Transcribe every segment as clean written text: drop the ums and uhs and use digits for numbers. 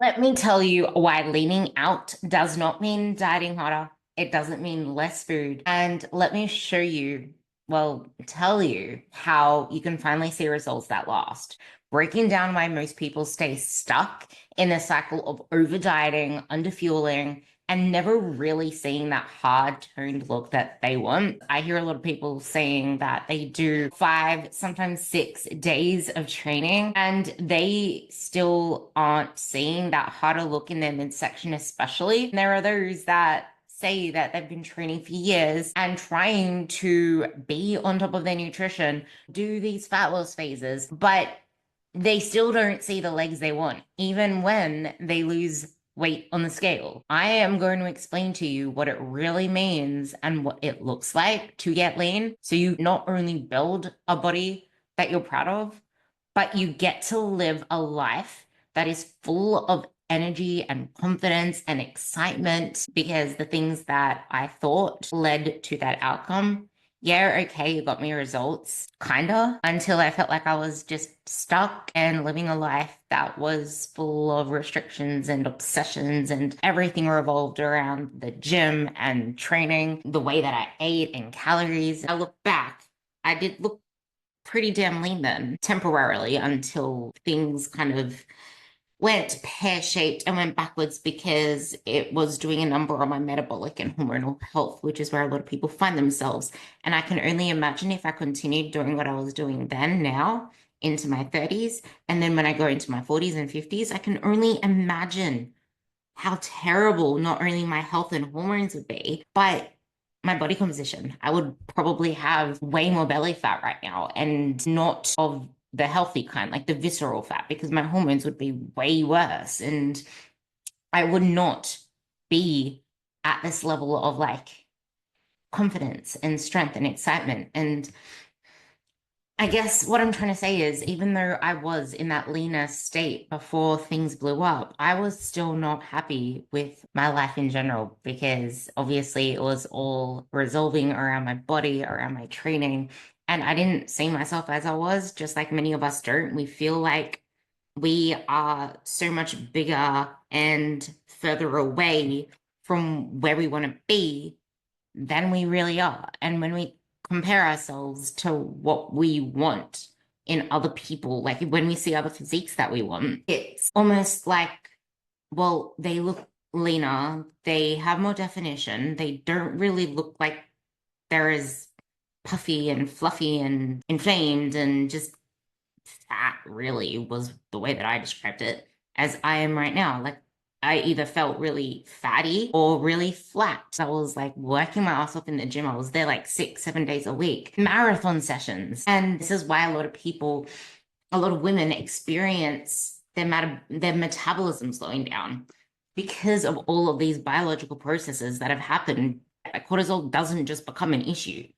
Let me tell you why leaning out does not mean dieting harder. It doesn't mean less food. And let me show you, tell you how you can finally see results that last. Breaking down why most people stay stuck in the cycle of over dieting, under fueling, and never really seeing that hard toned look that they want. I hear a lot of people saying that they do 5, sometimes 6 days of training and they still aren't seeing that harder look in their midsection, especially. And there are those that say that they've been training for years and trying to be on top of their nutrition, do these fat loss phases, but they still don't see the legs they want, even when they lose weight on the scale. I am going to explain to you what it really means and what it looks like to get lean. So you not only build a body that you're proud of, but you get to live a life that is full of energy and confidence and excitement because the things that I thought led to that outcome, yeah, okay, it got me results, kinda, until I felt like I was just stuck and living a life that was full of restrictions and obsessions, and everything revolved around the gym and training, the way that I ate and calories. I look back, I did look pretty damn lean then, temporarily, until things kind of went pear-shaped and went backwards because it was doing a number on my metabolic and hormonal health, which is where a lot of people find themselves. And I can only imagine if I continued doing what I was doing then, now, into my 30s, and then when I go into my 40s and 50s, I can only imagine how terrible not only my health and hormones would be, but my body composition. I would probably have way more belly fat right now, and not of the healthy kind, like the visceral fat, because my hormones would be way worse. And I would not be at this level of like confidence and strength and excitement. And I guess what I'm trying to say is, even though I was in that leaner state before things blew up, I was still not happy with my life in general because obviously it was all resolving around my body, around my training. And I didn't see myself as I was, just like many of us don't. We feel like we are so much bigger and further away from where we want to be than we really are. And when we compare ourselves to what we want in other people, like when we see other physiques that we want, it's almost like, well, they look leaner, they have more definition, they don't really look like they're as puffy and fluffy and inflamed and just fat, really, was the way that I described it, as I am right now. Like, I either felt really fatty or really flat. So I was like working my ass off in the gym. I was there like 6, 7 days a week, marathon sessions. And this is why a lot of people, a lot of women experience their metabolism slowing down because of all of these biological processes that have happened. Cortisol doesn't just become an issue.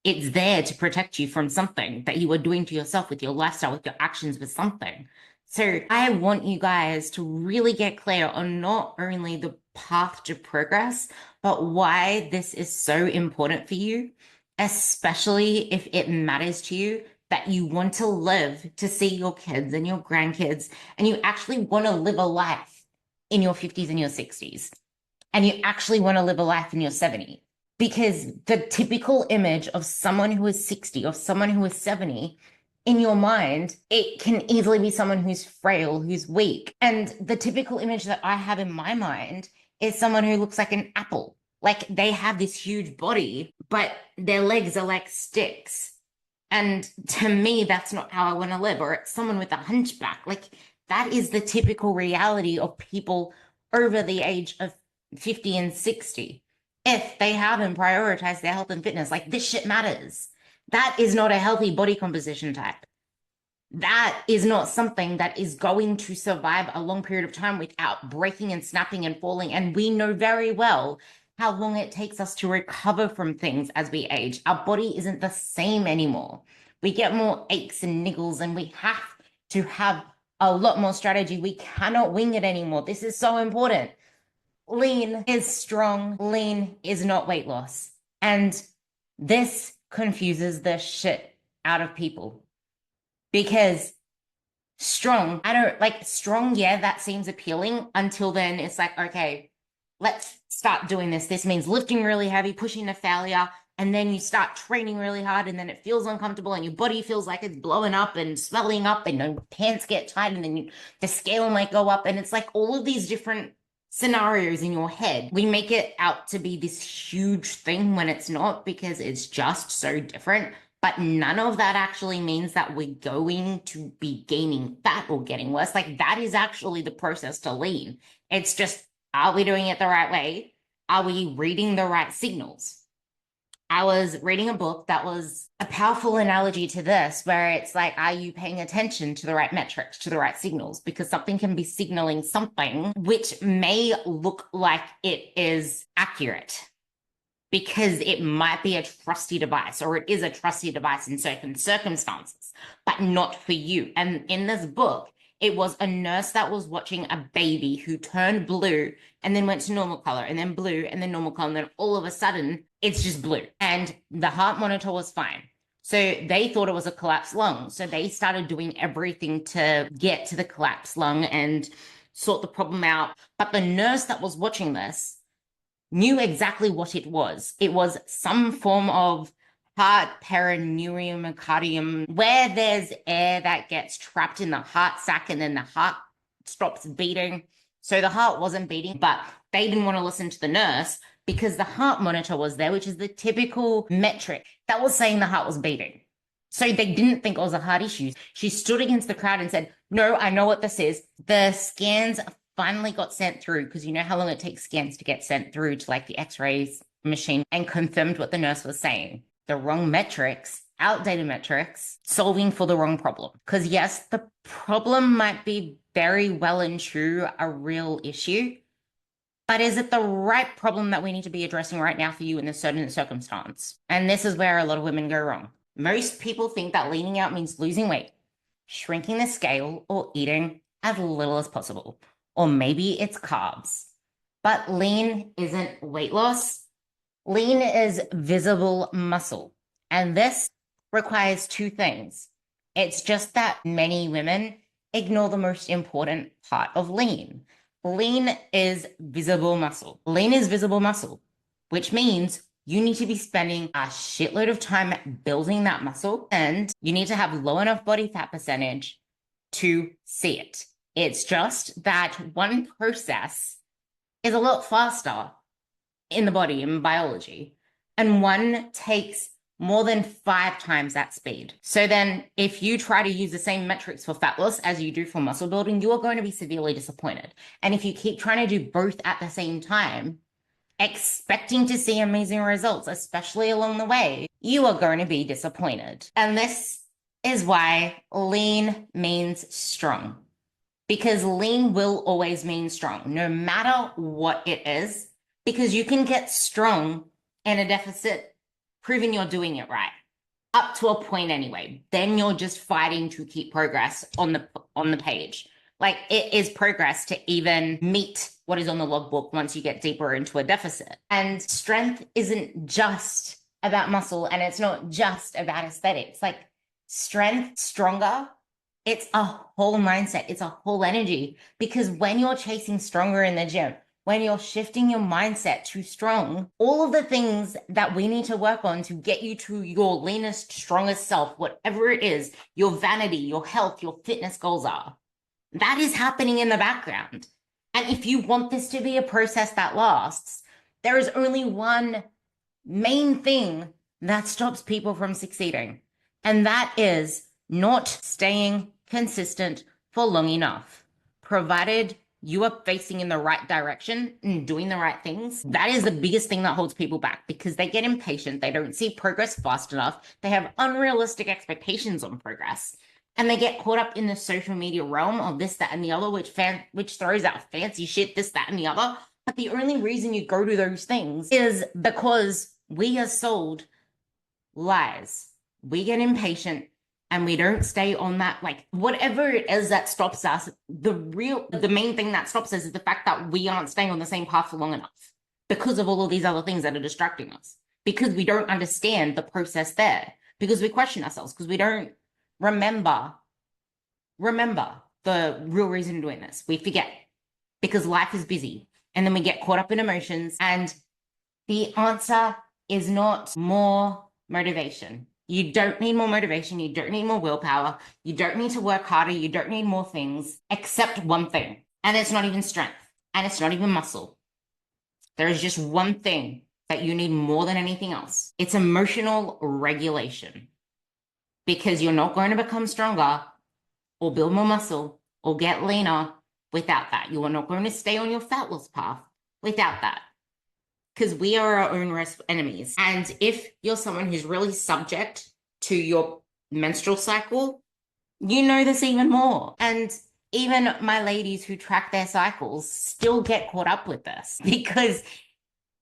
It's there to protect you from something that you are doing to yourself with your lifestyle, with your actions, with something. So I want you guys to really get clear on not only the path to progress, but why this is so important for you, especially if it matters to you that you want to live to see your kids and your grandkids, and you actually want to live a life in your 50s and your 60s, and you actually want to live a life in your 70s. Because the typical image of someone who is 60, of someone who is 70, in your mind, it can easily be someone who's frail, who's weak. And the typical image that I have in my mind is someone who looks like an apple. Like they have this huge body, but their legs are like sticks. And to me, that's not how I want to live. Or it's someone with a hunchback. Like that is the typical reality of people over the age of 50 and 60. If they haven't prioritized their health and fitness, like this shit matters. That is not a healthy body composition type. That is not something that is going to survive a long period of time without breaking and snapping and falling. And we know very well how long it takes us to recover from things as we age. Our body isn't the same anymore. We get more aches and niggles, and we have to have a lot more strategy. We cannot wing it anymore. This is so important. Lean is strong. Lean is not weight loss. And this confuses the shit out of people because Strong. I don't like strong. Yeah, that seems appealing until then it's like, okay, let's start doing this. This means lifting really heavy, pushing to failure. And then you start training really hard, and then it feels uncomfortable, and your body feels like it's blowing up and swelling up, and your pants get tight, and then the scale might go up. And it's like all of these different scenarios in your head. We make it out to be this huge thing when it's not, because it's just so different. But none of that actually means that we're going to be gaining fat or getting worse. Like that is actually the process to lean. It's just, are we doing it the right way? Are we reading the right signals? I was reading a book that was a powerful analogy to this, where it's like, are you paying attention to the right metrics, to the right signals? Because something can be signaling something which may look like it is accurate, because it might be a trusty device, or it is a trusty device in certain circumstances, but not for you. And in this book, it was a nurse that was watching a baby who turned blue and then went to normal color and then blue and then normal color. And then all of a sudden, it's just blue. And the heart monitor was fine. So they thought it was a collapsed lung. So they started doing everything to get to the collapsed lung and sort the problem out. But the nurse that was watching this knew exactly what it was. It was some form of heart perineurium myocardium, where there's air that gets trapped in the heart sac and then the heart stops beating. So the heart wasn't beating, but they didn't want to listen to the nurse because the heart monitor was there, which is the typical metric that was saying the heart was beating. So they didn't think it was a heart issue. She stood against the crowd and said, no, I know what this is. The scans finally got sent through, because you know how long it takes scans to get sent through to like the x-rays machine, and confirmed what the nurse was saying. The wrong metrics, outdated metrics, solving for the wrong problem. Because yes, the problem might be very well and true a real issue, but is it the right problem that we need to be addressing right now for you in this certain circumstance? And this is where a lot of women go wrong. Most people think that leaning out means losing weight, shrinking the scale, or eating as little as possible. Or maybe it's carbs. But lean isn't weight loss. Lean is visible muscle. And this requires two things. It's just that many women ignore the most important part of lean. Lean is visible muscle. Lean is visible muscle, which means you need to be spending a shitload of time building that muscle, and you need to have low enough body fat percentage to see it. It's just that one process is a lot faster in the body, in biology, and one takes more than 5 times that speed. So then if you try to use the same metrics for fat loss as you do for muscle building, you are going to be severely disappointed. And if you keep trying to do both at the same time, expecting to see amazing results, especially along the way, you are going to be disappointed. And this is why lean means strong. Because lean will always mean strong, no matter what it is, because you can get strong in a deficit, proving you're doing it right, up to a point anyway. Then you're just fighting to keep progress on the page. Like, it is progress to even meet what is on the logbook once you get deeper into a deficit. And strength isn't just about muscle, and it's not just about aesthetics. Like, strength, stronger, it's a whole mindset. It's a whole energy. Because when you're chasing stronger in the gym, when you're shifting your mindset to strong, all of the things that we need to work on to get you to your leanest, strongest self, whatever it is, your vanity, your health, your fitness goals are, that is happening in the background. And if you want this to be a process that lasts, there is only one main thing that stops people from succeeding. And that is not staying consistent for long enough. Provided you are facing in the right direction and doing the right things, that is the biggest thing that holds people back, because they get impatient. They don't see progress fast enough. They have unrealistic expectations on progress. And they get caught up in the social media realm of this, that, and the other, which throws out fancy shit, this, that, and the other. But the only reason you go to those things is because we are sold lies. We get impatient and we don't stay on that, like, whatever it is that stops us. The main thing that stops us is the fact that we aren't staying on the same path for long enough, because of all of these other things that are distracting us, because we don't understand the process there, because we question ourselves, because we don't remember remember the real reason for doing this. We forget because life is busy and then we get caught up in emotions. And the answer is not more motivation. You don't need more motivation. You don't need more willpower. You don't need to work harder. You don't need more things except one thing. And it's not even strength and it's not even muscle. There is just one thing that you need more than anything else. It's emotional regulation, because you're not going to become stronger or build more muscle or get leaner without that. You are not going to stay on your fat loss path without that, because we are our own worst enemies. And if you're someone who's really subject to your menstrual cycle, you know this even more. And even my ladies who track their cycles still get caught up with this, because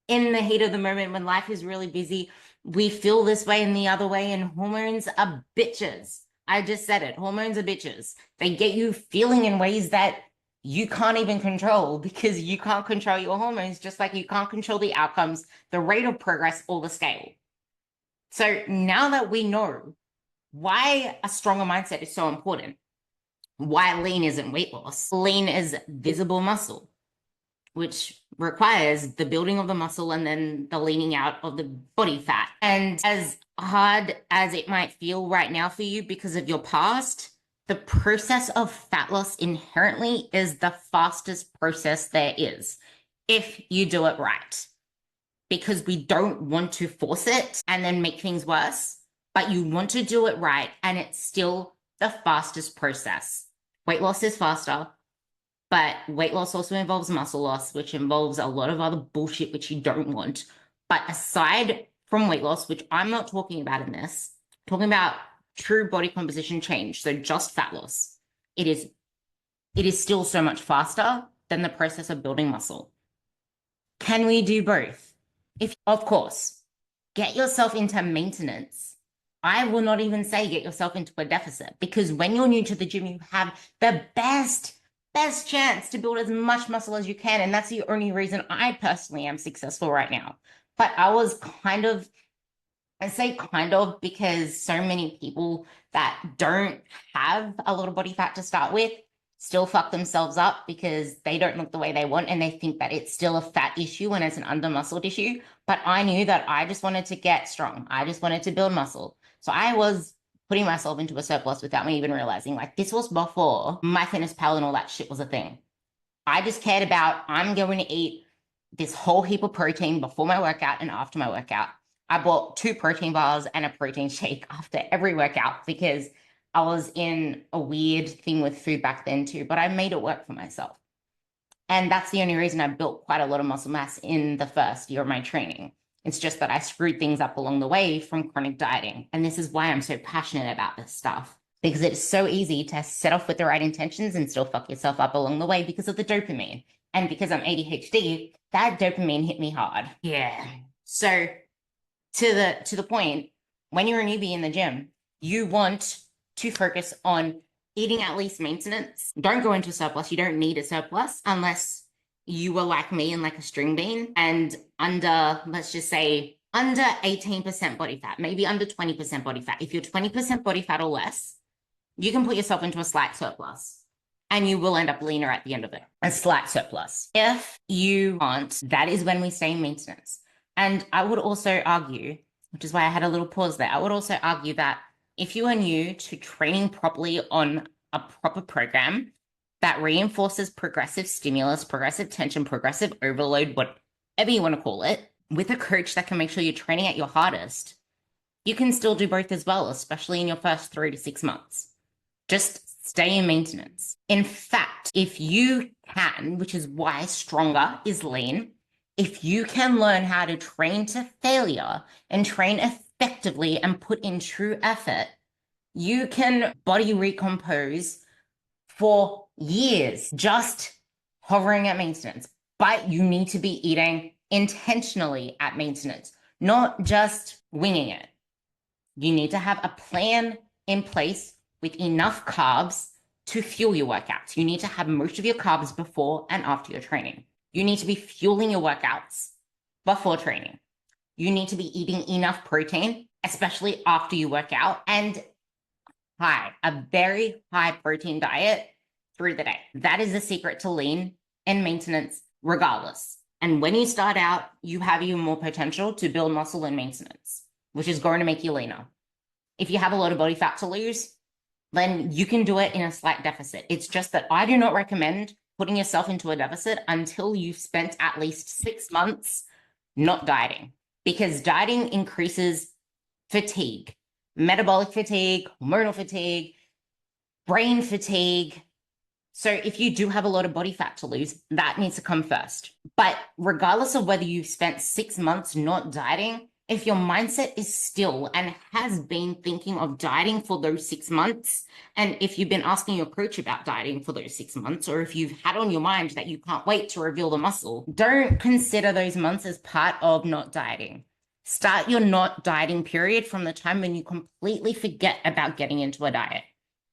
in the heat of the moment when life is really busy, we feel this way and the other way, and hormones are bitches. I just said it. Hormones are bitches. They get you feeling in ways that you can't even control, because you can't control your hormones, just like you can't control the outcomes, the rate of progress, or the scale. So now that we know why a stronger mindset is so important, why lean isn't weight loss, lean is visible muscle, which requires the building of the muscle and then the leaning out of the body fat. And as hard as it might feel right now for you because of your past, the process of fat loss inherently is the fastest process there is if you do it right. Because we don't want to force it and then make things worse, but you want to do it right, and it's still the fastest process. Weight loss is faster, but weight loss also involves muscle loss, which involves a lot of other bullshit which you don't want. But aside from weight loss, which I'm not talking about in this, I'm talking about true body composition change, so just fat loss, it is still so much faster than the process of building muscle. Can we do both? Of course, get yourself into maintenance. I will not even say get yourself into a deficit, because when you're new to the gym, you have the best chance to build as much muscle as you can. And that's the only reason I personally am successful right now. But I was I say kind of because so many people that don't have a lot of body fat to start with still fuck themselves up because they don't look the way they want, and they think that it's still a fat issue when it's an under muscled issue. But I knew that I just wanted to get strong. I just wanted to build muscle. So I was putting myself into a surplus without me even realizing. Like, this was before MyFitnessPal and all that shit was a thing. I just cared about, I'm going to eat this whole heap of protein before my workout and after my workout. I bought 2 protein bars and a protein shake after every workout, because I was in a weird thing with food back then too, but I made it work for myself. And that's the only reason I built quite a lot of muscle mass in the first year of my training. It's just that I screwed things up along the way from chronic dieting. And this is why I'm so passionate about this stuff, because it's so easy to set off with the right intentions and still fuck yourself up along the way because of the dopamine. And because I'm ADHD, that dopamine hit me hard. Yeah. So to the point, when you're a newbie in the gym, you want to focus on eating at least maintenance. Don't go into surplus. You don't need a surplus unless you were like me and like a string bean and under, let's just say, under 18% body fat, maybe under 20% body fat. If you're 20% body fat or less, you can put yourself into a slight surplus and you will end up leaner at the end of it. A slight surplus. If you aren't, that is when we stay in maintenance. And I would also argue, which is why I had a little pause there, I would also argue that if you are new to training properly on a proper program that reinforces progressive stimulus, progressive tension, progressive overload, whatever you want to call it, with a coach that can make sure you're training at your hardest, you can still do both as well, especially in your first 3 to 6 months. Just stay in maintenance. In fact, if you can, which is why stronger is lean, if you can learn how to train to failure and train effectively and put in true effort, you can body recompose for years just hovering at maintenance. But you need to be eating intentionally at maintenance, not just winging it. You need to have a plan in place with enough carbs to fuel your workouts. You need to have most of your carbs before and after your training. You need to be fueling your workouts before training. You need to be eating enough protein, especially after you work out. And high, a very high protein diet through the day. That is the secret to lean and maintenance, regardless. And when you start out, you have even more potential to build muscle and maintenance, which is going to make you leaner. If you have a lot of body fat to lose, then you can do it in a slight deficit. It's just that I do not recommend putting yourself into a deficit until you've spent at least 6 months not dieting, because dieting increases fatigue, metabolic fatigue, hormonal fatigue, brain fatigue. So if you do have a lot of body fat to lose, that needs to come first. But regardless of whether you've spent 6 months not dieting, if your mindset is still and has been thinking of dieting for those 6 months, and if you've been asking your coach about dieting for those 6 months, or if you've had on your mind that you can't wait to reveal the muscle, don't consider those months as part of not dieting. Start your not dieting period from the time when you completely forget about getting into a diet,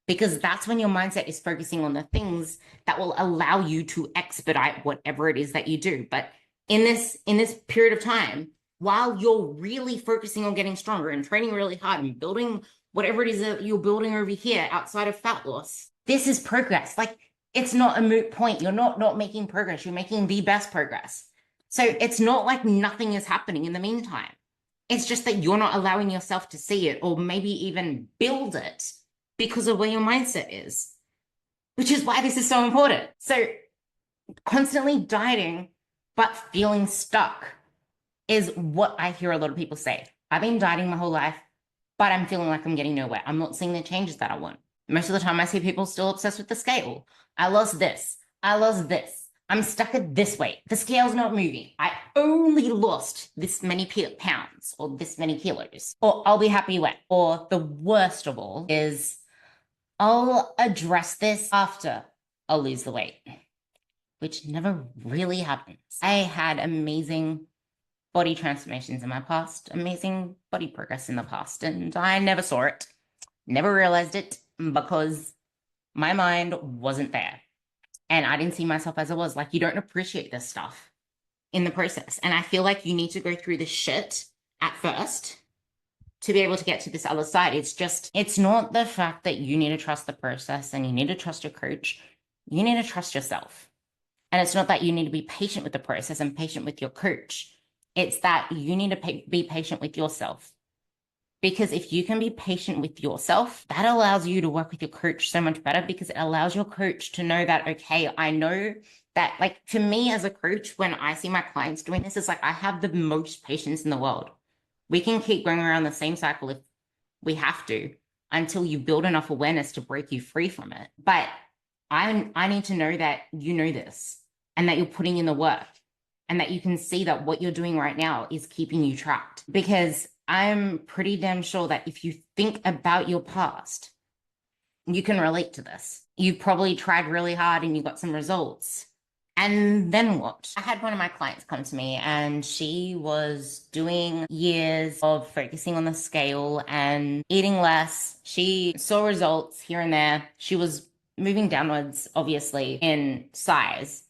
because that's when your mindset is focusing on the things that will allow you to expedite whatever it is that you do. But in this period of time, while you're really focusing on getting stronger and training really hard and building whatever it is that you're building over here outside of fat loss, this is progress. Like, it's not a moot point. You're not making progress. You're making the best progress. So it's not like nothing is happening in the meantime. It's just that you're not allowing yourself to see it, or maybe even build it, because of where your mindset is, which is why this is so important. So constantly dieting but feeling stuck is what I hear a lot of people say. I've been dieting my whole life, but I'm feeling like I'm getting nowhere. I'm not seeing the changes that I want. Most of the time I see people still obsessed with the scale. I lost this. I lost this. I'm stuck at this weight. The scale's not moving. I only lost this many pounds or this many kilos, or I'll be happy when. Or the worst of all is, I'll address this after I'll lose the weight, which never really happens. I had amazing body transformations in my past, amazing body progress in the past, and I never saw it, never realized it, because my mind wasn't there. And I didn't see myself as I was. Like, you don't appreciate this stuff in the process. And I feel like you need to go through the shit at first to be able to get to this other side. It's not the fact that you need to trust the process and you need to trust your coach. You need to trust yourself. And it's not that you need to be patient with the process and patient with your coach. It's that you need to be patient with yourself. Because if you can be patient with yourself, that allows you to work with your coach so much better, because it allows your coach to know that, okay, I know that, like, for me as a coach, when I see my clients doing this, it's like I have the most patience in the world. We can keep going around the same cycle if we have to, until you build enough awareness to break you free from it. But I need to know that you know this, and that you're putting in the work, and that you can see that what you're doing right now is keeping you trapped. Because I'm pretty damn sure that if you think about your past, you can relate to this. You've probably tried really hard and you got some results. And then what? I had one of my clients come to me, and she was doing years of focusing on the scale and eating less. She saw results here and there. She was moving downwards, obviously, in size,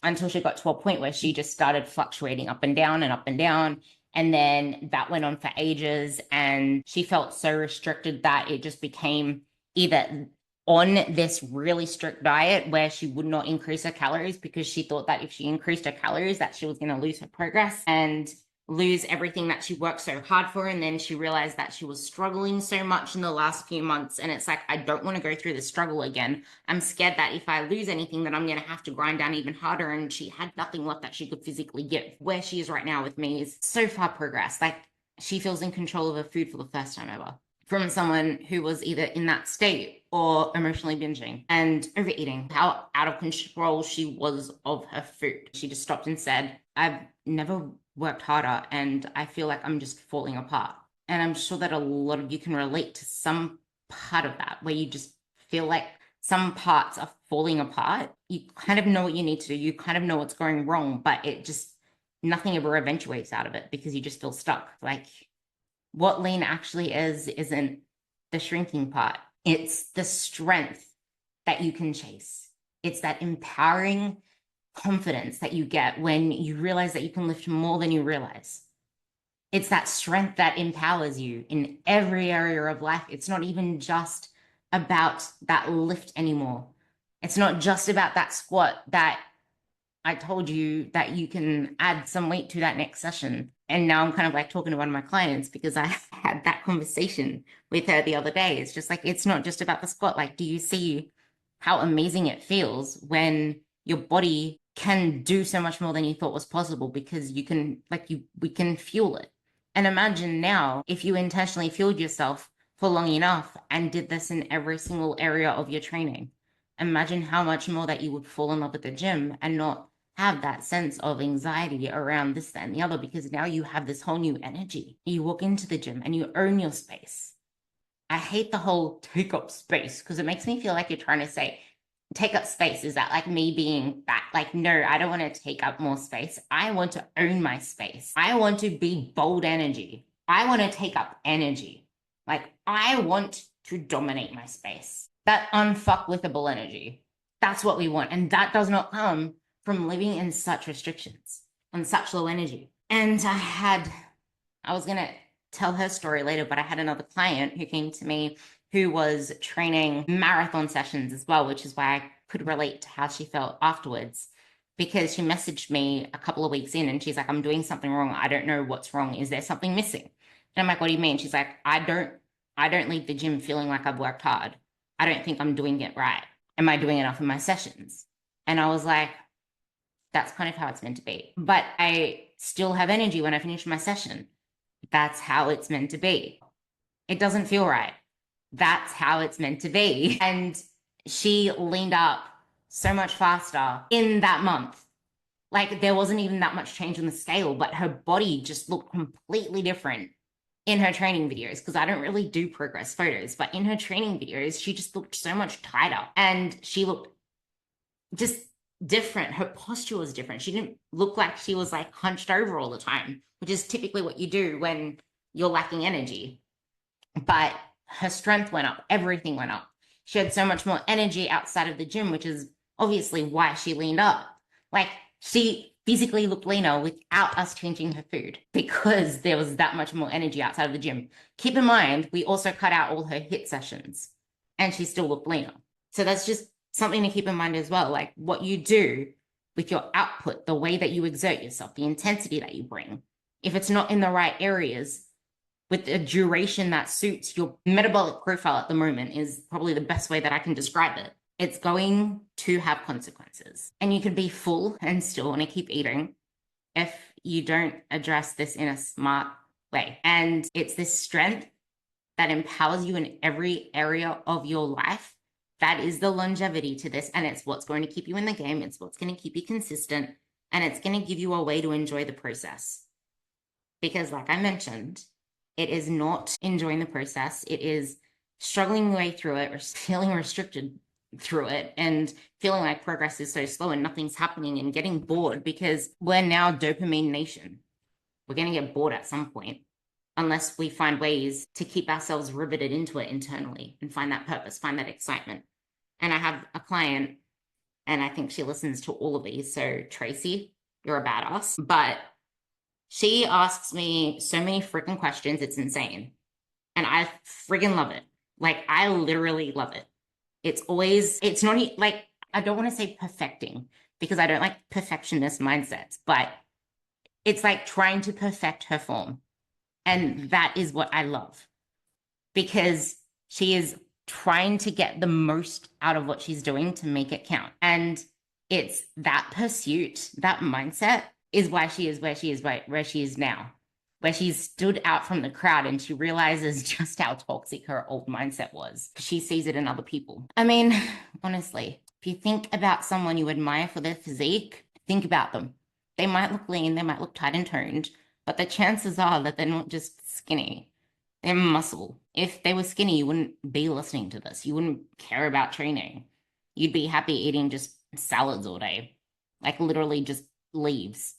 until she got to a point where she just started fluctuating up and down and up and down. And then that went on for ages, and she felt so restricted that it just became either on this really strict diet where she would not increase her calories, because she thought that if she increased her calories that she was going to lose her progress and lose everything that she worked so hard for. And then she realized that she was struggling so much in the last few months, and it's like, I don't want to go through the struggle again. I'm scared that if I lose anything, that I'm going to have to grind down even harder. And she had nothing left that she could physically give. Where she is right now with me is so far progressed. Like, she feels in control of her food for the first time ever, from someone who was either in that state or emotionally binging and overeating. How out of control she was of her food. She just stopped and said, I've never worked harder, and I feel like I'm just falling apart. And I'm sure that a lot of you can relate to some part of that, where you just feel like some parts are falling apart. You kind of know what you need to do. You kind of know what's going wrong, but it just, nothing ever eventuates out of it, because you just feel stuck. Like, what lean actually isn't the shrinking part. It's the strength that you can chase. It's that empowering confidence that you get when you realize that you can lift more than you realize. It's that strength that empowers you in every area of life. It's not even just about that lift anymore. It's not just about that squat that I told you that you can add some weight to that next session. And now I'm kind of like talking to one of my clients because I had that conversation with her the other day. It's just like, it's not just about the squat. Like, do you see how amazing it feels when your body can do so much more than you thought was possible because you can, like, we can fuel it. And imagine now if you intentionally fueled yourself for long enough and did this in every single area of your training. Imagine how much more that you would fall in love with the gym and not have that sense of anxiety around this, that, and the other, because now you have this whole new energy. You walk into the gym and you own your space. I hate the whole take up space because it makes me feel like you're trying to say, take up space. Is that like me being fat? Like, no, I don't want to take up more space. I want to own my space. I want to be bold energy. I want to take up energy. Like, I want to dominate my space. That unfuckwithable energy. That's what we want. And that does not come from living in such restrictions on such low energy. And I was going to tell her story later, but I had another client who came to me who was training marathon sessions as well, which is why I could relate to how she felt afterwards, because she messaged me a couple of weeks in and she's like, I'm doing something wrong. I don't know what's wrong. Is there something missing? And I'm like, what do you mean? She's like, I don't leave the gym feeling like I've worked hard. I don't think I'm doing it right. Am I doing enough in my sessions? And I was like, that's kind of how it's meant to be. But I still have energy when I finish my session. That's how it's meant to be. It doesn't feel right. That's how it's meant to be. And she leaned up so much faster in that month. Like there wasn't even that much change on the scale, but her body just looked completely different in her training videos, because I don't really do progress photos, but in her training videos, she just looked so much tighter and she looked just different. Her posture was different. She didn't look like she was like hunched over all the time, which is typically what you do when you're lacking energy. But her strength went up, everything went up. She had so much more energy outside of the gym, which is obviously why she leaned up. Like she physically looked leaner without us changing her food because there was that much more energy outside of the gym. Keep in mind, we also cut out all her HIIT sessions and she still looked leaner. So that's just something to keep in mind as well. Like what you do with your output, the way that you exert yourself, the intensity that you bring, if it's not in the right areas, with a duration that suits your metabolic profile at the moment is probably the best way that I can describe it. It's going to have consequences. And you can be full and still want to keep eating if you don't address this in a smart way. And it's this strength that empowers you in every area of your life. That is the longevity to this. And it's what's going to keep you in the game. It's what's going to keep you consistent. And it's going to give you a way to enjoy the process. Because like I mentioned, it is not enjoying the process. It is struggling your way through it or feeling restricted through it and feeling like progress is so slow and nothing's happening and getting bored, because we're now dopamine nation. We're going to get bored at some point unless we find ways to keep ourselves riveted into it internally and find that purpose, find that excitement. And I have a client, and I think she listens to all of these. So Tracy, you're a badass. But she asks me so many freaking questions. It's insane. And I friggin' love it. Like, I literally love it. It's not like, I don't want to say perfecting because I don't like perfectionist mindsets, but it's like trying to perfect her form. And that is what I love, because she is trying to get the most out of what she's doing to make it count. And it's that pursuit, that mindset is why she is where she is now, where she's stood out from the crowd and she realizes just how toxic her old mindset was. She sees it in other people. I mean, honestly, if you think about someone you admire for their physique, think about them. They might look lean, they might look tight and toned, but the chances are that they're not just skinny. They're muscle. If they were skinny, you wouldn't be listening to this. You wouldn't care about training. You'd be happy eating just salads all day, like literally just leaves.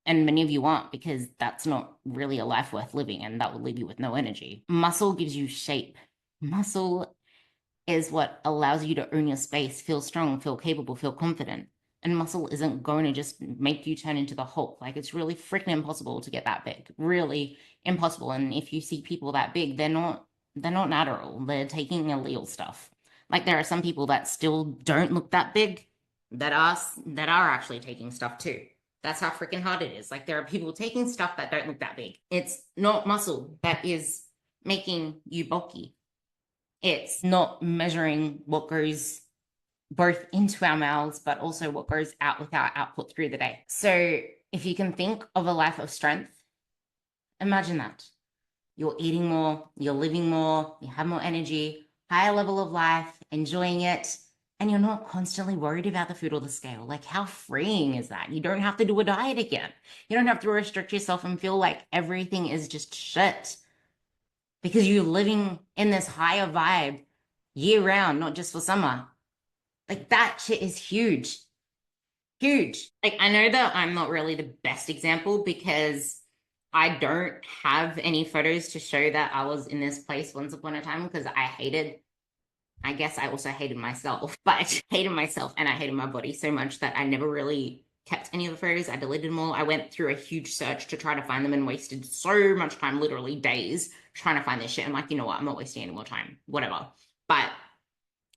And many of you aren't, because that's not really a life worth living, and that will leave you with no energy. Muscle gives you shape. Muscle is what allows you to own your space, feel strong, feel capable, feel confident. And muscle isn't going to just make you turn into the Hulk. Like, it's really freaking impossible to get that big. Really impossible. And if you see people that big, they're not they're not natural. They're taking illegal stuff. Like there are some people that still don't look that big that are actually taking stuff too. That's how freaking hard it is. Like there are people taking stuff that don't look that big. It's not muscle that is making you bulky. It's not measuring what goes both into our mouths, but also what goes out with our output through the day. So if you can think of a life of strength, imagine that. You're eating more, you're living more, you have more energy, higher level of life, enjoying it, and you're not constantly worried about the food or the scale. Like, how freeing is that? You don't have to do a diet again. You don't have to restrict yourself and feel like everything is just shit because you're living in this higher vibe year round, not just for summer. Like, that shit is huge. Huge. Like, I know that I'm not really the best example because I don't have any photos to show that I was in this place once upon a time because I guess I also hated myself, but I hated myself and I hated my body so much that I never really kept any of the photos. I deleted them all. I went through a huge search to try to find them and wasted so much time, literally days, trying to find this shit. I'm like, you know what? I'm not wasting any more time, whatever. But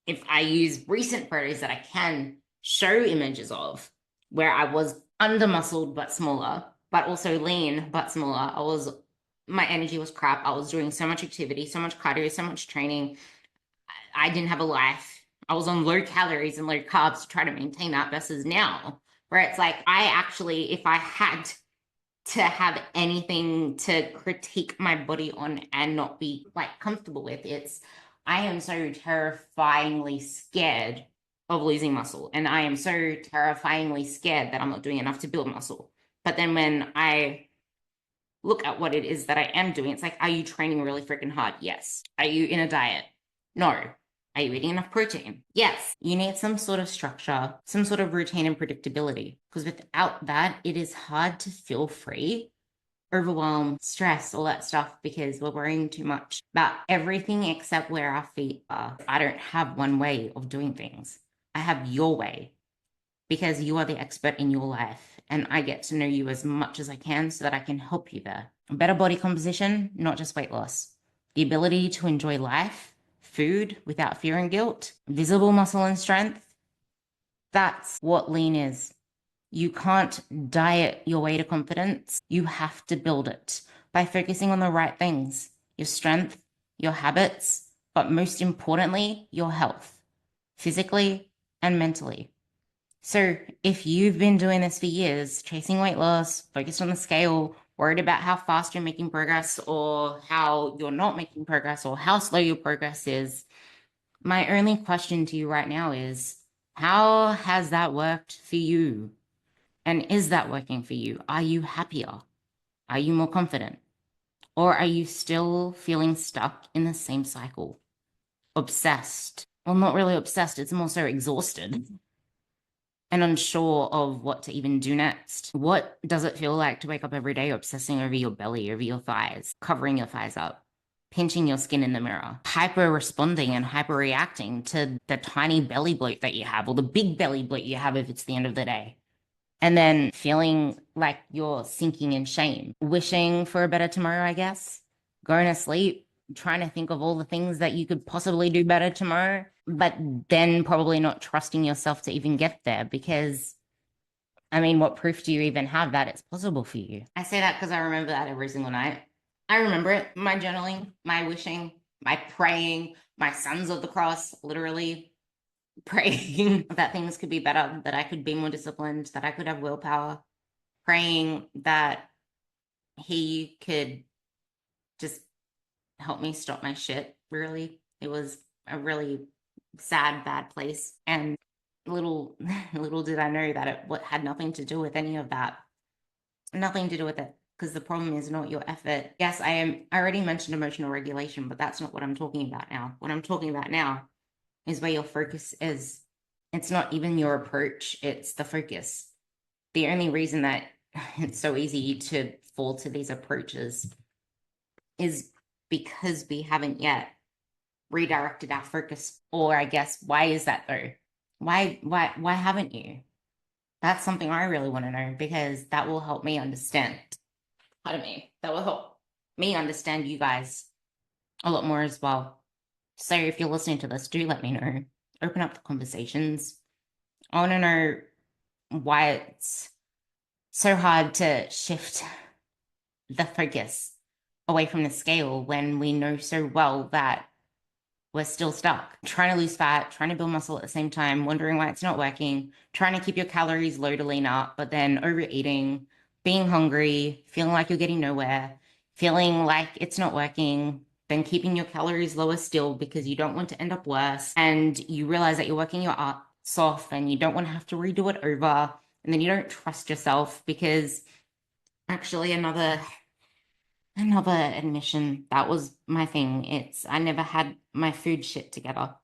if I use recent photos that I can show images of where I was under muscled but smaller, but also lean but smaller, my energy was crap. I was doing so much activity, so much cardio, so much training. I didn't have a life. I was on low calories and low carbs to try to maintain that versus now, where it's like I actually, if I had to have anything to critique my body on and not be like comfortable with, I am so terrifyingly scared of losing muscle. And I am so terrifyingly scared that I'm not doing enough to build muscle. But then when I look at what it is that I am doing, it's like, are you training really freaking hard? Yes. Are you in a diet? No. Are you eating enough protein? Yes. You need some sort of structure, some sort of routine and predictability. Because without that, it is hard to feel free, overwhelm, stress, all that stuff because we're worrying too much about everything except where our feet are. I don't have one way of doing things. I have your way because you are the expert in your life and I get to know you as much as I can so that I can help you there. Better body composition, not just weight loss. The ability to enjoy life, food without fear and guilt, visible muscle and strength. That's what lean is. You can't diet your way to confidence. You have to build it by focusing on the right things, your strength, your habits, but most importantly, your health, physically and mentally. So if you've been doing this for years, chasing weight loss, focused on the scale, worried about how fast you're making progress or how you're not making progress or how slow your progress is, my only question to you right now is, how has that worked for you? And is that working for you? Are you happier? Are you more confident? Or are you still feeling stuck in the same cycle? Obsessed. Well, not really obsessed, it's more so exhausted and unsure of what to even do next. What does it feel like to wake up every day obsessing over your belly, over your thighs, covering your thighs up, pinching your skin in the mirror, hyper responding and hyper reacting to the tiny belly bloat that you have or the big belly bloat you have if it's the end of the day? And then feeling like you're sinking in shame, wishing for a better tomorrow, I guess, going to sleep, trying to think of all the things that you could possibly do better tomorrow, but then probably not trusting yourself to even get there because, I mean, what proof do you even have that it's possible for you? I say that because I remember that every single night. I remember it, my journaling, my wishing, my praying, my sons of the cross, literally praying that things could be better, that I could be more disciplined, that I could have willpower, praying that he could just help me stop my shit, really. It was a really sad, bad place. And little little did I know that it had nothing to do with any of that. Nothing to do with it. Because the problem is not your effort. Yes, I already mentioned emotional regulation, but that's not what I'm talking about now. What I'm talking about now is where your focus is. It's not even your approach, it's the focus. The only reason that it's so easy to fall to these approaches is because we haven't yet redirected our focus. Or I guess, why is that though? Why haven't you? That's something I really want to know because that will help me understand. Pardon me. That will help me understand you guys a lot more as well. So if you're listening to this, do let me know. Open up the conversations. I want to know why it's so hard to shift the focus away from the scale when we know so well that we're still stuck. Trying to lose fat, trying to build muscle at the same time, wondering why it's not working, trying to keep your calories low to lean up, but then overeating, being hungry, feeling like you're getting nowhere, feeling like it's not working, then keeping your calories lower still because you don't want to end up worse. And you realize that you're working your ass off and you don't want to have to redo it over. And then you don't trust yourself because actually another admission, that was my thing. I never had my food shit together.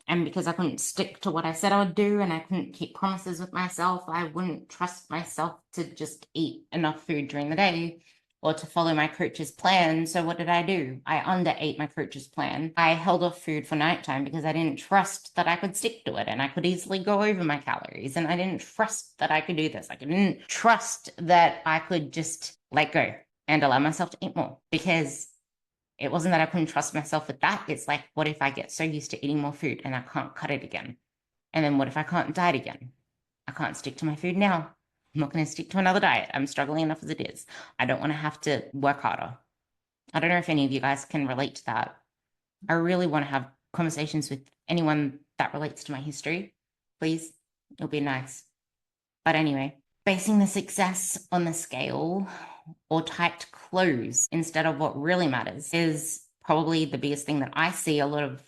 And because I couldn't stick to what I said I would do and I couldn't keep promises with myself, I wouldn't trust myself to just eat enough food during the day or to follow my coach's plan. So what did I do? I underate my coach's plan. I held off food for nighttime because I didn't trust that I could stick to it and I could easily go over my calories. And I didn't trust that I could do this. I didn't trust that I could just let go and allow myself to eat more because it wasn't that I couldn't trust myself with that. It's like, what if I get so used to eating more food and I can't cut it again? And then what if I can't diet again? I can't stick to my food now. I'm not going to stick to another diet. I'm struggling enough as it is. I don't want to have to work harder. I don't know if any of you guys can relate to that. I really want to have conversations with anyone that relates to my history. Please, it'll be nice. But anyway, basing the success on the scale or tight clothes instead of what really matters is probably the biggest thing that I see a lot of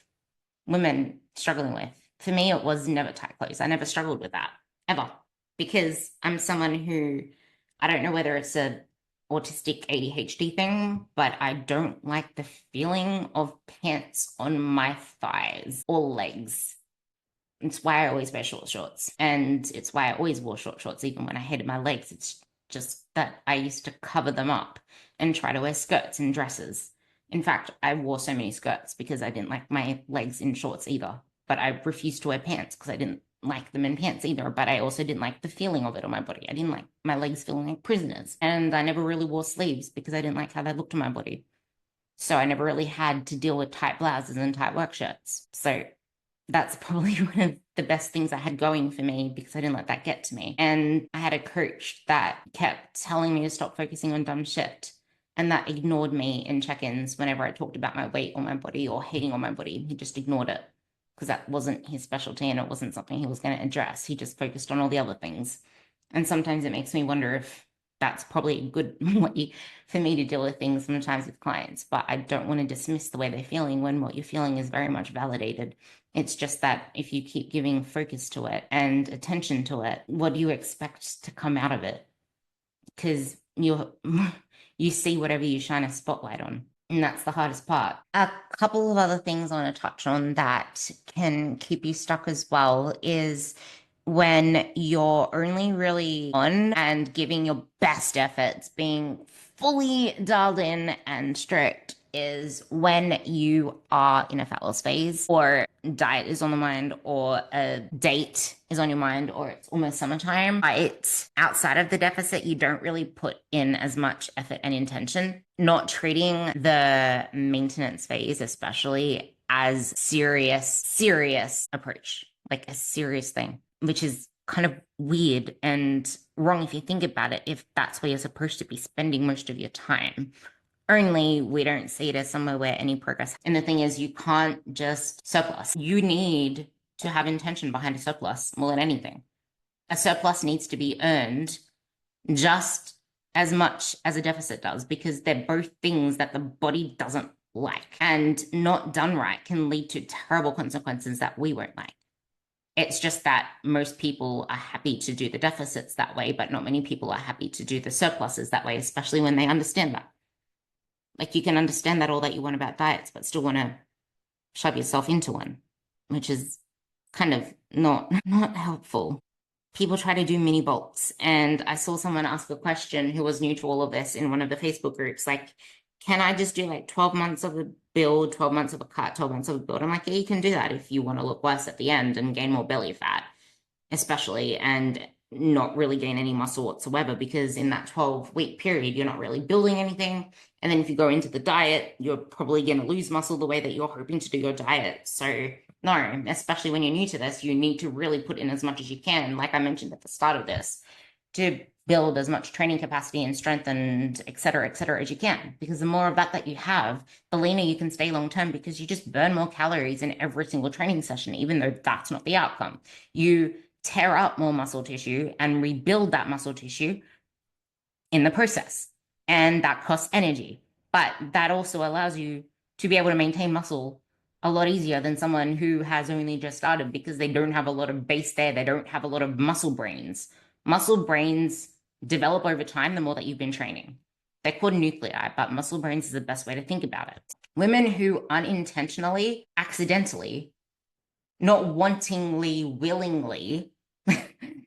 women struggling with. For me, it was never tight clothes. I never struggled with that ever because I'm someone who I don't know whether it's a autistic ADHD thing, but I don't like the feeling of pants on my thighs or legs. It's why I always wear short shorts. And it's why I always wore short shorts, even when I hated my legs. It's just that I used to cover them up and try to wear skirts and dresses. In fact, I wore so many skirts because I didn't like my legs in shorts either. But I refused to wear pants because I didn't like them in pants either. But I also didn't like the feeling of it on my body. I didn't like my legs feeling like prisoners. And I never really wore sleeves because I didn't like how they looked on my body. So I never really had to deal with tight blouses and tight work shirts. So that's probably one of the best things I had going for me because I didn't let that get to me. And I had a coach that kept telling me to stop focusing on dumb shit. And that ignored me in check-ins whenever I talked about my weight or my body or hating on my body. He just ignored it because that wasn't his specialty and it wasn't something he was going to address. He just focused on all the other things. And sometimes it makes me wonder if that's probably a good way for me to deal with things sometimes with clients. But I don't want to dismiss the way they're feeling when what you're feeling is very much validated. It's just that if you keep giving focus to it and attention to it, what do you expect to come out of it? Because you see whatever you shine a spotlight on. And that's the hardest part. A couple of other things I want to touch on that can keep you stuck as well is when you're only really on and giving your best efforts, being fully dialed in and strict is when you are in a fat loss phase or diet is on the mind or a date is on your mind or it's almost summertime. It's outside of the deficit, you don't really put in as much effort and intention. Not treating the maintenance phase, especially as serious approach, like a serious thing, which is kind of weird and wrong if you think about it, if that's where you're supposed to be spending most of your time. Only we don't see it as somewhere where any progress. And the thing is, you can't just surplus. You need to have intention behind a surplus more than anything. A surplus needs to be earned just as much as a deficit does because they're both things that the body doesn't like. And not done right can lead to terrible consequences that we won't like. It's just that most people are happy to do the deficits that way, but not many people are happy to do the surpluses that way, especially when they understand that. Like you can understand that all that you want about diets, but still want to shove yourself into one, which is kind of not helpful. People try to do mini bulks, and I saw someone ask a question who was new to all of this in one of the Facebook groups, like, can I just do like 12 months of a build, 12 months of a cut, 12 months of a build? I'm like, yeah, you can do that if you want to look worse at the end and gain more belly fat, especially. And not really gain any muscle whatsoever, because in that 12-week period, you're not really building anything. And then if you go into the diet, you're probably going to lose muscle the way that you're hoping to do your diet. So no, especially when you're new to this, you need to really put in as much as you can, like I mentioned at the start of this, to build as much training capacity and strength and et cetera, as you can. Because the more of that you have, the leaner you can stay long term, because you just burn more calories in every single training session, even though that's not the outcome. You tear up more muscle tissue and rebuild that muscle tissue in the process. And that costs energy. But that also allows you to be able to maintain muscle a lot easier than someone who has only just started, because they don't have a lot of base there. They don't have a lot of muscle brains. Muscle brains develop over time the more that you've been training. They're called nuclei, but muscle brains is the best way to think about it. Women who unintentionally, accidentally, not wantingly, willingly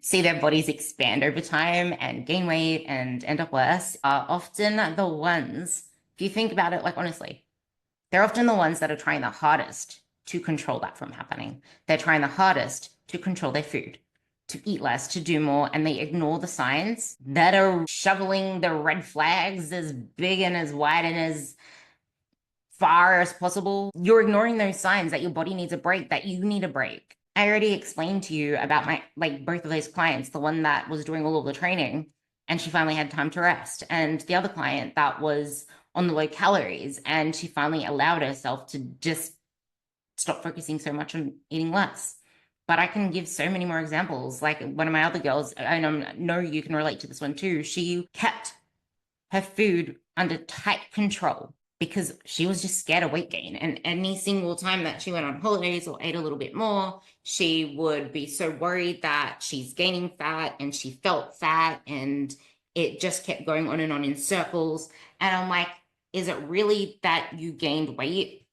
see their bodies expand over time and gain weight and end up worse are often the ones, if you think about it, like honestly, they're often the ones that are trying the hardest to control that from happening. They're trying the hardest to control their food, to eat less, to do more, and they ignore the signs that are shoveling the red flags as big and as wide and as far as possible. You're ignoring those signs that your body needs a break, that you need a break. I already explained to you about my, like, both of those clients, the one that was doing all of the training and she finally had time to rest, and the other client that was on the low calories and she finally allowed herself to just stop focusing so much on eating less. But I can give so many more examples. Like one of my other girls, I know you can relate to this one too. She kept her food under tight control because she was just scared of weight gain. And any single time that she went on holidays or ate a little bit more, she would be so worried that she's gaining fat, and she felt fat, and it just kept going on and on in circles. And I'm like, is it really that you gained weight?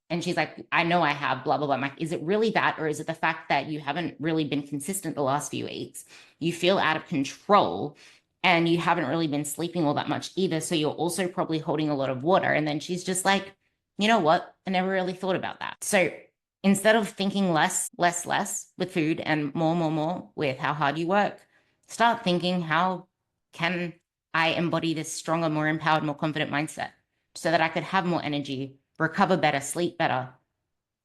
And she's like, I know I have, blah, blah, blah. I'm like, is it really that? Or is it the fact that you haven't really been consistent the last few weeks? You feel out of control and you haven't really been sleeping all that much either. So you're also probably holding a lot of water. And then she's just like, you know what? I never really thought about that. So instead of thinking less with food and more with how hard you work, start thinking, how can I embody this stronger, more empowered, more confident mindset so that I could have more energy, recover better, sleep better,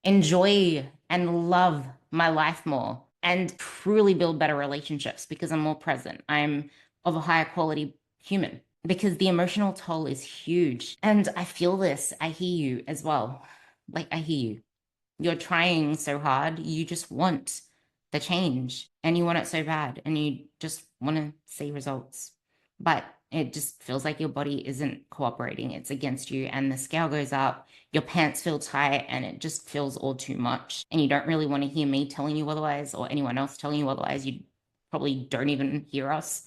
enjoy and love my life more, and truly build better relationships because I'm more present. I'm of a higher quality human, because the emotional toll is huge. And I feel this. I hear you as well. Like, I hear you. You're trying so hard. You just want the change and you want it so bad and you just want to see results. But it just feels like your body isn't cooperating. It's against you, and the scale goes up, your pants feel tight, and it just feels all too much. And you don't really want to hear me telling you otherwise or anyone else telling you otherwise. You probably don't even hear us.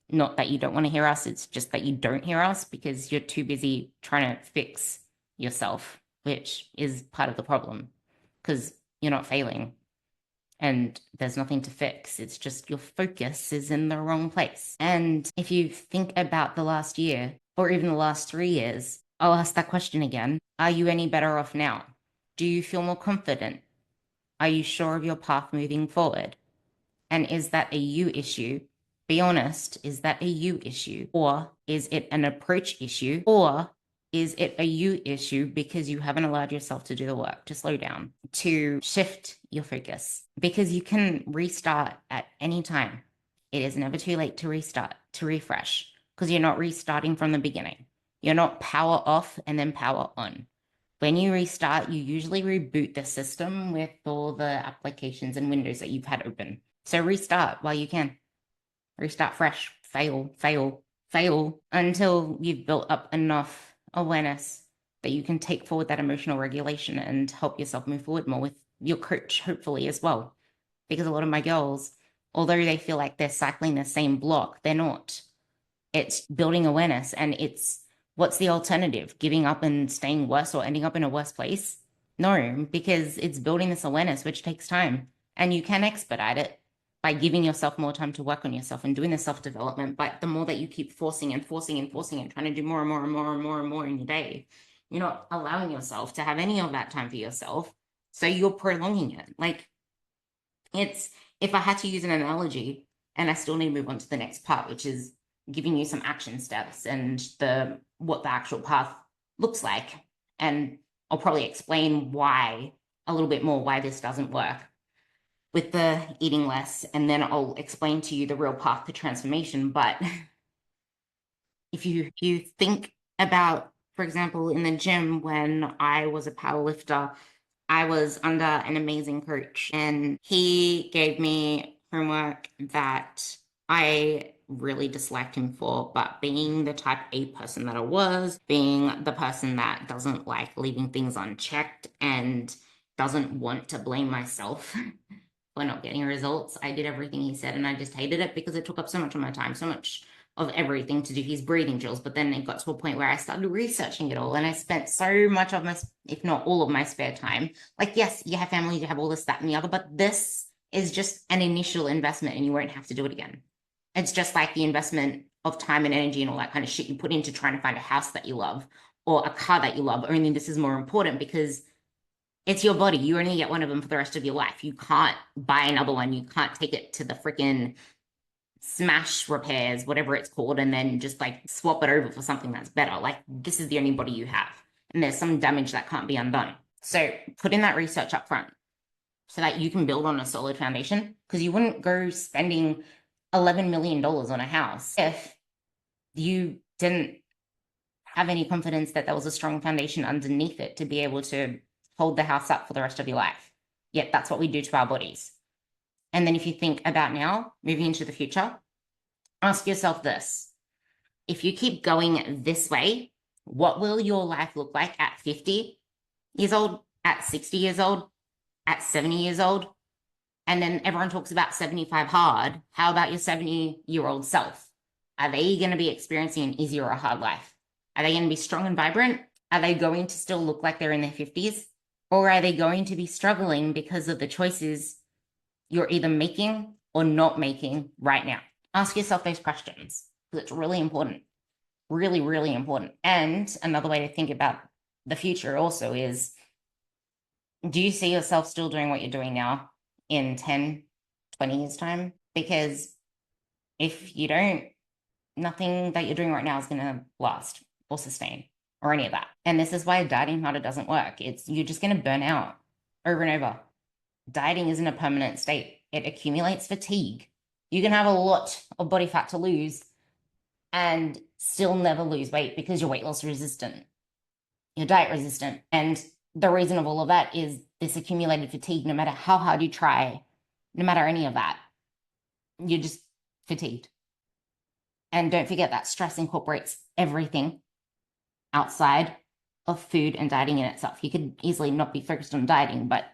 Not that you don't want to hear us, it's just that you don't hear us because you're too busy trying to fix yourself, which is part of the problem, because you're not failing and there's nothing to fix. It's just your focus is in the wrong place. And if you think about the last year or even the last 3 years, I'll ask that question again. Are you any better off now? Do you feel more confident? Are you sure of your path moving forward? And is that a you issue? Be honest, is that a you issue? Or is it an approach issue? Or is it a you issue because you haven't allowed yourself to do the work, to slow down, to shift your focus? Because you can restart at any time. It is never too late to restart, to refresh, because you're not restarting from the beginning. You're not power off and then power on. When you restart, you usually reboot the system with all the applications and windows that you've had open. So restart while you can. Restart fresh. Fail until you've built up enough awareness that you can take forward that emotional regulation and help yourself move forward more with your coach, hopefully, as well. Because a lot of my girls, although they feel like they're cycling the same block, they're not. It's building awareness, and it's, what's the alternative? Giving up and staying worse or ending up in a worse place? No, because it's building this awareness, which takes time, and you can expedite it by giving yourself more time to work on yourself and doing the self-development. But the more that you keep forcing and trying to do more in your day, you're not allowing yourself to have any of that time for yourself. So you're prolonging it. Like, it's, if I had to use an analogy, And I still need to move on to the next part, which is giving you some action steps and what the actual path looks like. And I'll probably explain why a little bit more why this doesn't work with the eating less, and then I'll explain to you the real path to transformation. But if you think about, for example, in the gym when I was a powerlifter, I was under an amazing coach, and he gave me homework that I really disliked him for, but being the type A person that I was, being the person that doesn't like leaving things unchecked and doesn't want to blame myself for not getting results, I did everything he said, and I just hated it because it took up so much of my time, so much of everything to do his breathing drills. But then it got to a point where I started researching it all, and I spent so much of my, if not all of my spare time. Like, yes, you have family, you have all this, that, and the other, but this is just an initial investment and you won't have to do it again. It's just like the investment of time and energy and all that kind of shit you put into trying to find a house that you love or a car that you love. Only this is more important because it's your body. You only get one of them for the rest of your life. You can't buy another one. You can't take it to the freaking smash repairs, whatever it's called, and then just like swap it over for something that's better. Like, this is the only body you have, and there's some damage that can't be undone. So put in that research up front so that you can build on a solid foundation, because you wouldn't go spending $11 million on a house if you didn't have any confidence that there was a strong foundation underneath it to be able to hold the house up for the rest of your life. Yet that's what we do to our bodies. And then if you think about now, moving into the future, ask yourself this. If you keep going this way, what will your life look like at 50 years old, at 60 years old, at 70 years old? And then everyone talks about 75 hard. How about your 70-year-old self? Are they going to be experiencing an easy or a hard life? Are they going to be strong and vibrant? Are they going to still look like they're in their 50s? Or are they going to be struggling because of the choices you're either making or not making right now? Ask yourself those questions because it's really important. Really, really important. And another way to think about the future also is, do you see yourself still doing what you're doing now in 10, 20 years' time? Because if you don't, nothing that you're doing right now is going to last or sustain or any of that. And this is why dieting harder doesn't work. You're just going to burn out over and over. Dieting isn't a permanent state. It accumulates fatigue. You can have a lot of body fat to lose and still never lose weight because you're weight loss resistant. You're diet resistant. And the reason of all of that is this accumulated fatigue. No matter how hard you try, no matter any of that, you're just fatigued. And don't forget that stress incorporates everything outside of food and dieting in itself. You could easily not be focused on dieting, but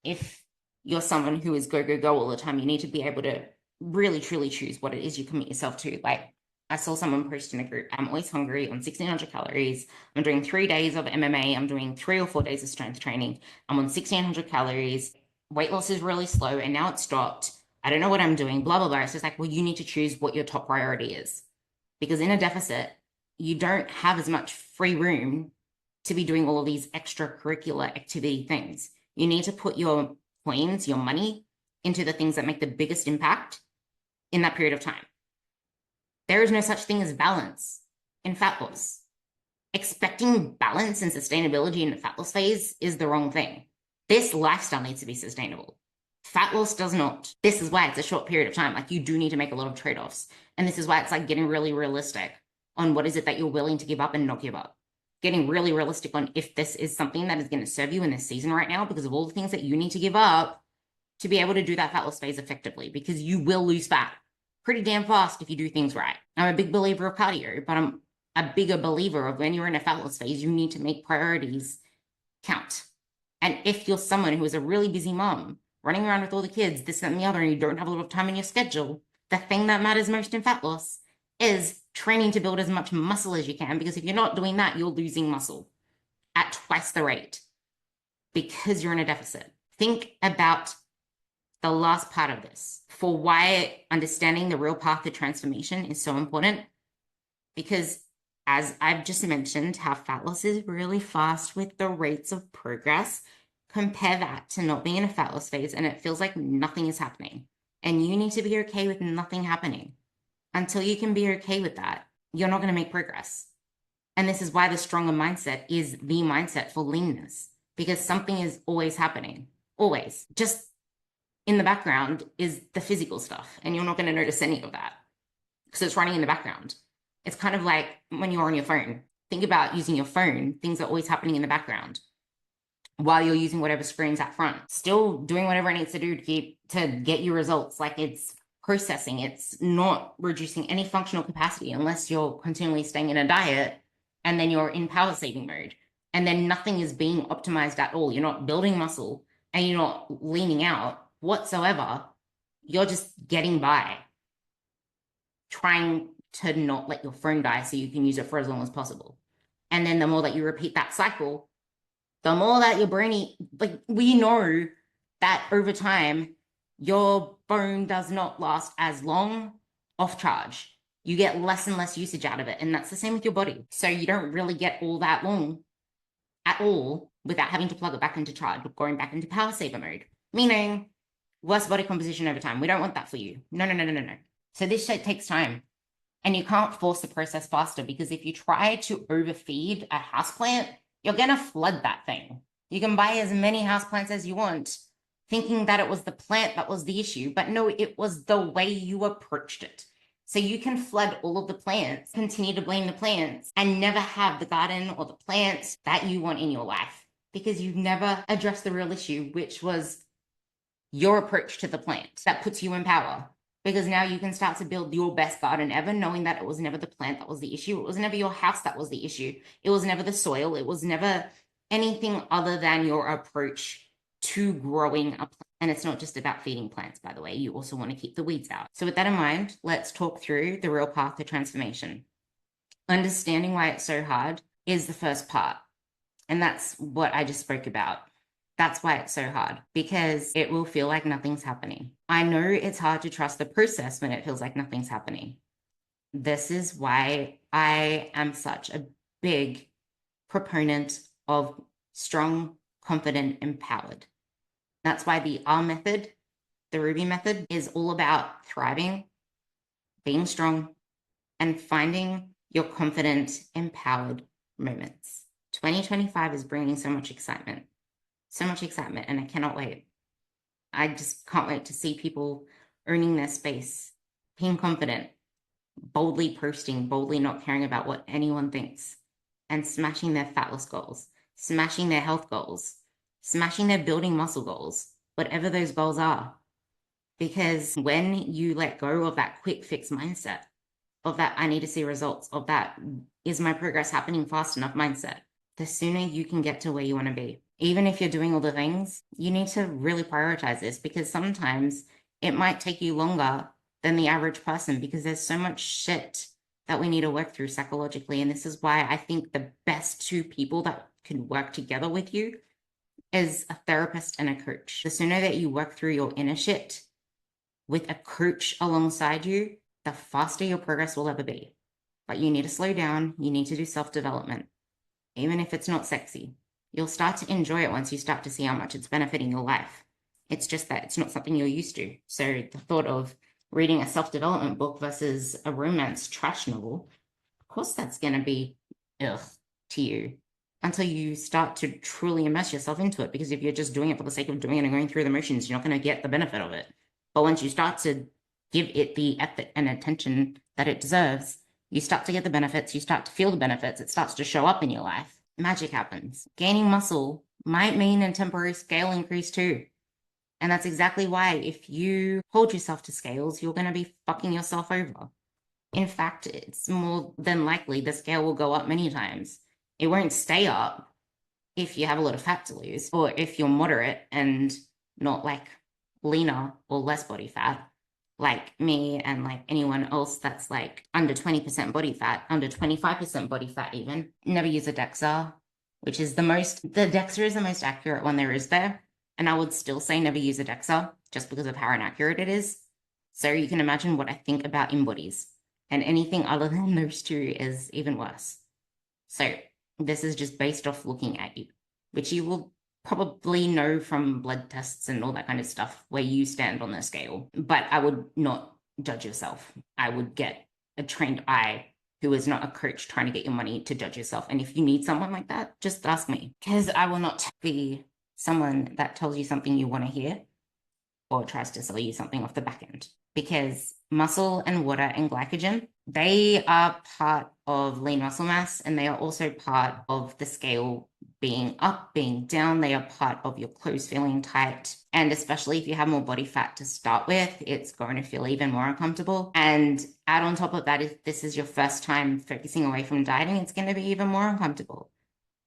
if you're someone who is go, go, go all the time, you need to be able to really, truly choose what it is you commit yourself to. Like, I saw someone post in a group, I'm always hungry on 1,600 calories. I'm doing 3 days of MMA. I'm doing 3 or 4 days of strength training. I'm on 1,600 calories. Weight loss is really slow and now it's stopped. I don't know what I'm doing, blah, blah, blah. It's just like, well, you need to choose what your top priority is. Because in a deficit, you don't have as much free room to be doing all of these extracurricular activity things. You need to put your coins, your money, into the things that make the biggest impact in that period of time. There is no such thing as balance in fat loss. Expecting balance and sustainability in the fat loss phase is the wrong thing. This lifestyle needs to be sustainable. Fat loss does not. This is why it's a short period of time. Like, you do need to make a lot of trade-offs. And this is why it's like getting really realistic on what is it that you're willing to give up and not give up. Getting really realistic on if this is something that is going to serve you in this season right now because of all the things that you need to give up to be able to do that fat loss phase effectively, because you will lose fat pretty damn fast if you do things right. I'm a big believer of cardio, but I'm a bigger believer of when you're in a fat loss phase, you need to make priorities count. And if you're someone who is a really busy mom, running around with all the kids, this, that, and the other, and you don't have a lot of time in your schedule, the thing that matters most in fat loss is training to build as much muscle as you can, because if you're not doing that, you're losing muscle at twice the rate because you're in a deficit. Think about the last part of this for why understanding the real path to transformation is so important. Because as I've just mentioned, how fat loss is really fast with the rates of progress. Compare that to not being in a fat loss phase and it feels like nothing is happening. And you need to be okay with nothing happening. Until you can be okay with that, you're not going to make progress. And this is why the stronger mindset is the mindset for leanness, because something is always happening, always. Just in the background is the physical stuff, and you're not going to notice any of that because it's running in the background. It's kind of like when you're on your phone. Think about using your phone, things are always happening in the background while you're using whatever screen's at front, still doing whatever it needs to do to get you results. Like, it's processing, it's not reducing any functional capacity unless you're continually staying in a diet and then you're in power saving mode. And then nothing is being optimized at all. You're not building muscle and you're not leaning out whatsoever. You're just getting by, trying to not let your phone die so you can use it for as long as possible. And then the more that you repeat that cycle, the more that your brain, like, we know that over time, your phone does not last as long off charge. You get less and less usage out of it. And that's the same with your body. So you don't really get all that long at all without having to plug it back into charge, going back into power saver mode, meaning worse body composition over time. We don't want that for you. No, no, no, no, no, no. So this shit takes time. And you can't force the process faster, because if you try to overfeed a houseplant, you're going to flood that thing. You can buy as many houseplants as you want, thinking that it was the plant that was the issue, but no, it was the way you approached it. So you can flood all of the plants, continue to blame the plants, and never have the garden or the plants that you want in your life, because you've never addressed the real issue, which was your approach to the plant that puts you in power. Because now you can start to build your best garden ever, knowing that it was never the plant that was the issue. It was never your house that was the issue. It was never the soil. It was never anything other than your approach to growing a plant. And it's not just about feeding plants, by the way. You also want to keep the weeds out. So with that in mind, let's talk through the real path to transformation. Understanding why it's so hard is the first part. And that's what I just spoke about. That's why it's so hard, because it will feel like nothing's happening. I know it's hard to trust the process when it feels like nothing's happening. This is why I am such a big proponent of strong, confident, empowered. That's why the R method, the Ruby method, is all about thriving, being strong, and finding your confident, empowered moments. 2025 is bringing so much excitement, and I cannot wait. I just can't wait to see people owning their space, being confident, boldly posting, boldly not caring about what anyone thinks, and smashing their fat loss goals, smashing their health goals, smashing their building muscle goals, whatever those goals are. Because when you let go of that quick fix mindset, of that I need to see results, of that is my progress happening fast enough mindset, the sooner you can get to where you want to be. Even if you're doing all the things, you need to really prioritize this, because sometimes it might take you longer than the average person, because there's so much shit that we need to work through psychologically. And this is why I think the best two people that can work together with you is a therapist and a coach. The sooner that you work through your inner shit with a coach alongside you, the faster your progress will ever be. But you need to slow down. You need to do self-development, even if it's not sexy. You'll start to enjoy it once you start to see how much it's benefiting your life. It's just that it's not something you're used to. So the thought of reading a self-development book versus a romance trash novel, of course that's going to be ugh to you, until you start to truly immerse yourself into it. Because if you're just doing it for the sake of doing it and going through the motions, you're not going to get the benefit of it. But once you start to give it the effort and attention that it deserves, you start to get the benefits, you start to feel the benefits, it starts to show up in your life. Magic happens. Gaining muscle might mean a temporary scale increase too. And that's exactly why if you hold yourself to scales, you're going to be fucking yourself over. In fact, it's more than likely the scale will go up many times. It won't stay up if you have a lot of fat to lose, or if you're moderate and not like leaner or less body fat, like me and like anyone else that's like under 20% body fat, under 25% body fat even. Never use a DEXA, which is the DEXA is the most accurate one there is there. And I would still say never use a DEXA just because of how inaccurate it is. So you can imagine what I think about InBodies, and anything other than those two is even worse. So this is just based off looking at you, which you will probably know from blood tests and all that kind of stuff where you stand on the scale, but I would not judge yourself. I would get a trained eye who is not a coach trying to get your money to judge yourself. And if you need someone like that, just ask me, because I will not be someone that tells you something you want to hear or tries to sell you something off the back end. Because muscle and water and glycogen, they are part of lean muscle mass, and they are also part of the scale being up, being down. They are part of your clothes feeling tight. And especially if you have more body fat to start with, it's going to feel even more uncomfortable. And add on top of that, if this is your first time focusing away from dieting, it's going to be even more uncomfortable.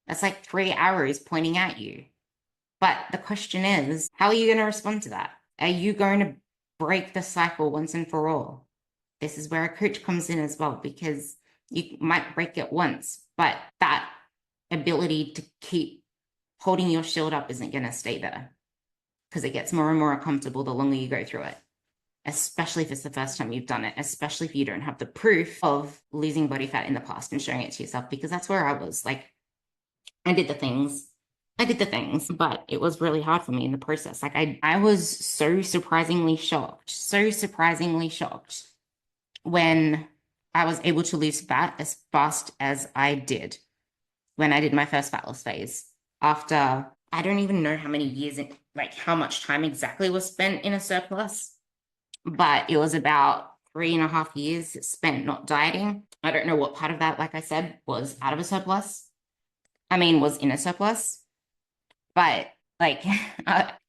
That's like 3 arrows pointing at you. But the question is, how are you going to respond to that? Are you going to break the cycle once and for all? This is where a coach comes in as well, because you might break it once, but that ability to keep holding your shield up isn't going to stay there, because it gets more and more uncomfortable the longer you go through it, especially if it's the first time you've done it, especially if you don't have the proof of losing body fat in the past and showing it to yourself, because that's where I was. Like, I did the things, but it was really hard for me in the process. Like, I was so surprisingly shocked when I was able to lose fat as fast as I did when I did my first fat loss phase. After, I don't even know how many years, like how much time exactly was spent in a surplus, but it was about 3.5 years spent not dieting. I don't know what part of that, like I said, was out of a surplus. I mean, was in a surplus. But like,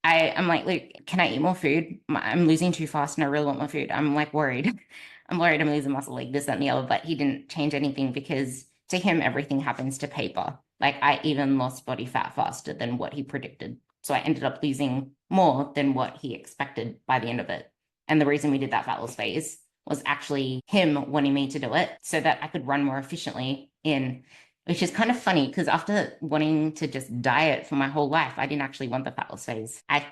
I'm like, Luke, can I eat more food? I'm losing too fast and I really want more food. I'm like worried. I'm worried I'm losing muscle, like this, that, and the other. But he didn't change anything, because to him, everything happens to paper. Like, I even lost body fat faster than what he predicted. So I ended up losing more than what he expected by the end of it. And the reason we did that fat loss phase was actually him wanting me to do it so that I could run more efficiently in, which is kind of funny, because after wanting to just diet for my whole life, I didn't actually want the fat loss phase. I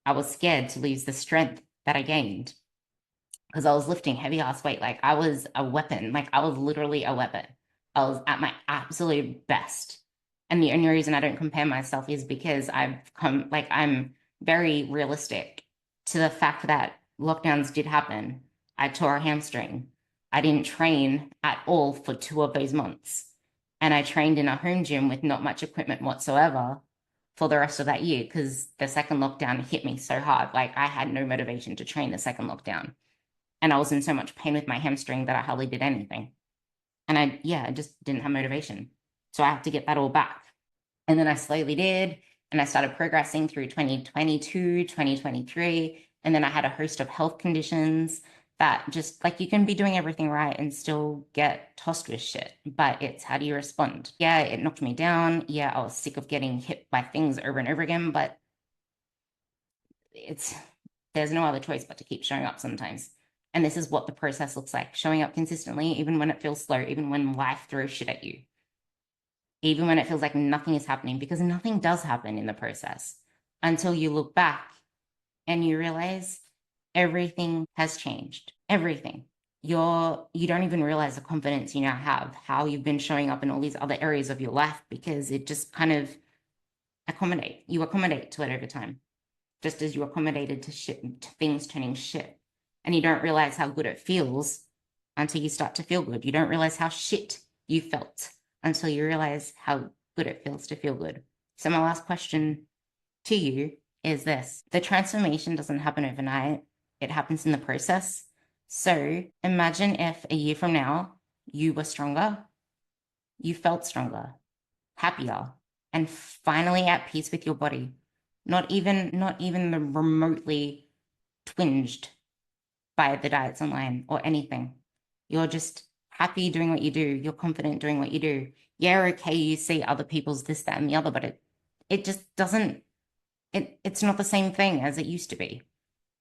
was scared to lose the strength that I gained, because I was lifting heavy ass weight. Like, I was a weapon. Like, I was literally a weapon. I was at my absolute best. And the only reason I don't compare myself is because I'm very realistic to the fact that lockdowns did happen. I tore a hamstring. I didn't train at all for 2 of those months. And I trained in a home gym with not much equipment whatsoever for the rest of that year, because the second lockdown hit me so hard. Like, I had no motivation to train the second lockdown. And I was in so much pain with my hamstring that I hardly did anything. And I just didn't have motivation. So I had to get that all back. And then I slowly did. And I started progressing through 2022, 2023. And then I had a host of health conditions that, just like, you can be doing everything right and still get tossed with shit. But it's, how do you respond? Yeah, it knocked me down. Yeah, I was sick of getting hit by things over and over again. But there's no other choice but to keep showing up sometimes. And this is what the process looks like: showing up consistently, even when it feels slow, even when life throws shit at you, even when it feels like nothing is happening, because nothing does happen in the process until you look back and you realize everything has changed. Everything. You don't even realize the confidence you now have, how you've been showing up in all these other areas of your life, because it just kind of you accommodate to it over time, just as you accommodated to shit, to things turning shit. And you don't realize how good it feels until you start to feel good. You don't realize how shit you felt until you realize how good it feels to feel good. So my last question to you is this: the transformation doesn't happen overnight. It happens in the process. So imagine if a year from now you were stronger, you felt stronger, happier, and finally at peace with your body. Not even the remotely twinged by the diets online or anything. You're just happy doing what you do. You're confident doing what you do. Yeah, okay, you see other people's this, that, and the other, but it just doesn't, it's not the same thing as it used to be.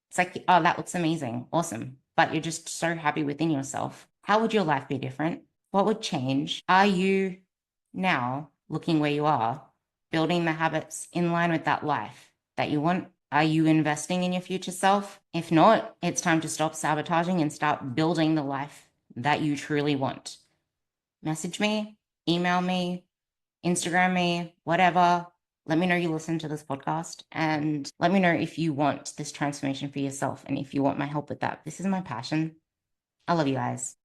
It's like, oh, that looks amazing, awesome. But you're just so happy within yourself. How would your life be different? What would change? Are you now looking where you are, building the habits in line with that life that you want? Are you investing in your future self? If not, it's time to stop sabotaging and start building the life that you truly want. Message me, email me, Instagram me, whatever. Let me know you listen to this podcast and let me know if you want this transformation for yourself and if you want my help with that. This is my passion. I love you guys.